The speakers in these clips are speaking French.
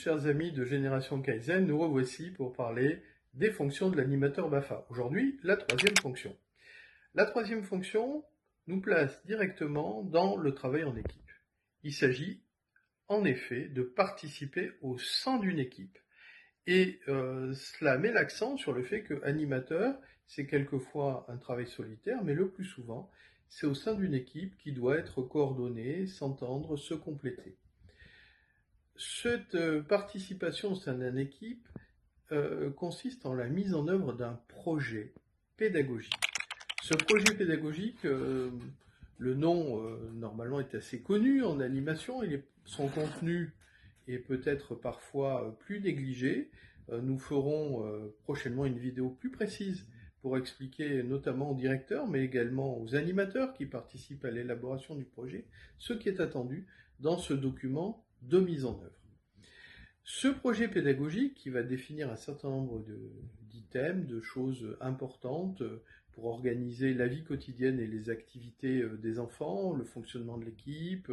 chers amis de Génération Kaizen, nous revoici pour parler des fonctions de l'animateur BAFA. Aujourd'hui, la troisième fonction. La troisième fonction nous place directement dans le travail en équipe. Il s'agit en effet de participer au sein d'une équipe. Et cela met l'accent sur le fait que animateur, c'est quelquefois un travail solitaire, mais le plus souvent, c'est au sein d'une équipe qui doit être coordonnée, s'entendre, se compléter. Cette participation au sein d'une équipe consiste en la mise en œuvre d'un projet pédagogique. Ce projet pédagogique, le nom normalement est assez connu en animation, son contenu est peut-être parfois plus négligé. Nous ferons prochainement une vidéo plus précise pour expliquer notamment aux directeurs, mais également aux animateurs qui participent à l'élaboration du projet, ce qui est attendu dans ce document de mise en œuvre. Ce projet pédagogique qui va définir un certain nombre d'items, de choses importantes pour organiser la vie quotidienne et les activités des enfants, le fonctionnement de l'équipe,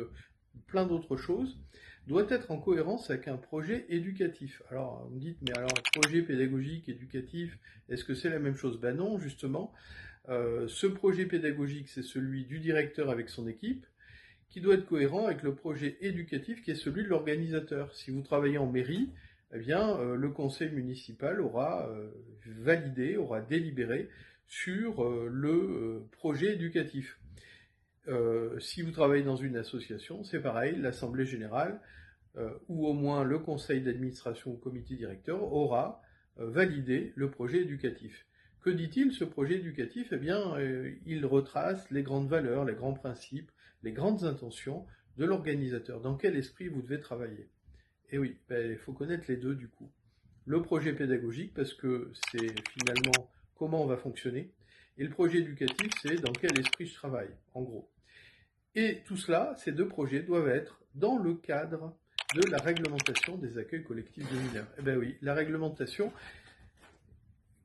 plein d'autres choses, doit être en cohérence avec un projet éducatif. Alors, vous me dites, mais alors, projet pédagogique, éducatif, est-ce que c'est la même chose? Ben non, justement. Ce projet pédagogique, c'est celui du directeur avec son équipe, qui doit être cohérent avec le projet éducatif qui est celui de l'organisateur. Si vous travaillez en mairie, eh bien, le conseil municipal aura validé, aura délibéré sur le projet éducatif. Si vous travaillez dans une association, c'est pareil, l'assemblée générale, ou au moins le conseil d'administration ou comité directeur aura validé le projet éducatif. Que dit-il, ce projet éducatif? Eh bien, il retrace les grandes valeurs, les grands principes, les grandes intentions de l'organisateur. Dans quel esprit vous devez travailler? Et oui, il faut connaître les deux du coup. Le projet pédagogique, parce que c'est finalement comment on va fonctionner, et le projet éducatif, c'est dans quel esprit je travaille, en gros. Et tout cela, ces deux projets doivent être dans le cadre de la réglementation des accueils collectifs de mineurs. Eh bien oui, la réglementation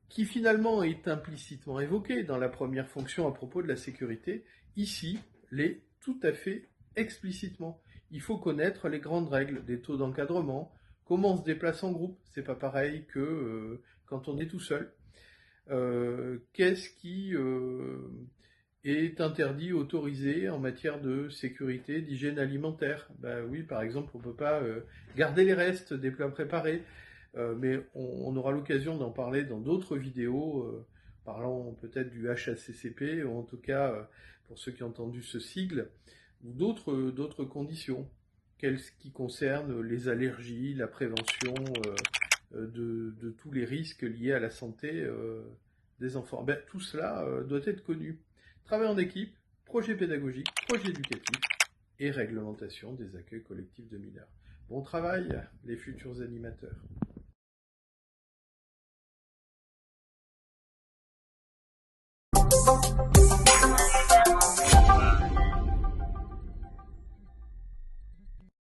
qui finalement est implicitement évoquée dans la première fonction à propos de la sécurité, ici, l'est tout à fait explicitement. Il faut connaître les grandes règles des taux d'encadrement, comment on se déplace en groupe, c'est pas pareil que quand on est tout seul. Qu'est-ce qui est interdit, autorisé en matière de sécurité, d'hygiène alimentaire? Ben oui, par exemple, on ne peut pas garder les restes des plats préparés, mais on aura l'occasion d'en parler dans d'autres vidéos, parlant peut-être du HACCP, ou en tout cas, pour ceux qui ont entendu ce sigle, ou d'autres conditions, qui concernent les allergies, la prévention de tous les risques liés à la santé des enfants. Ben, tout cela doit être connu. Travail en équipe, projet pédagogique, projet éducatif et réglementation des accueils collectifs de mineurs. Bon travail, les futurs animateurs.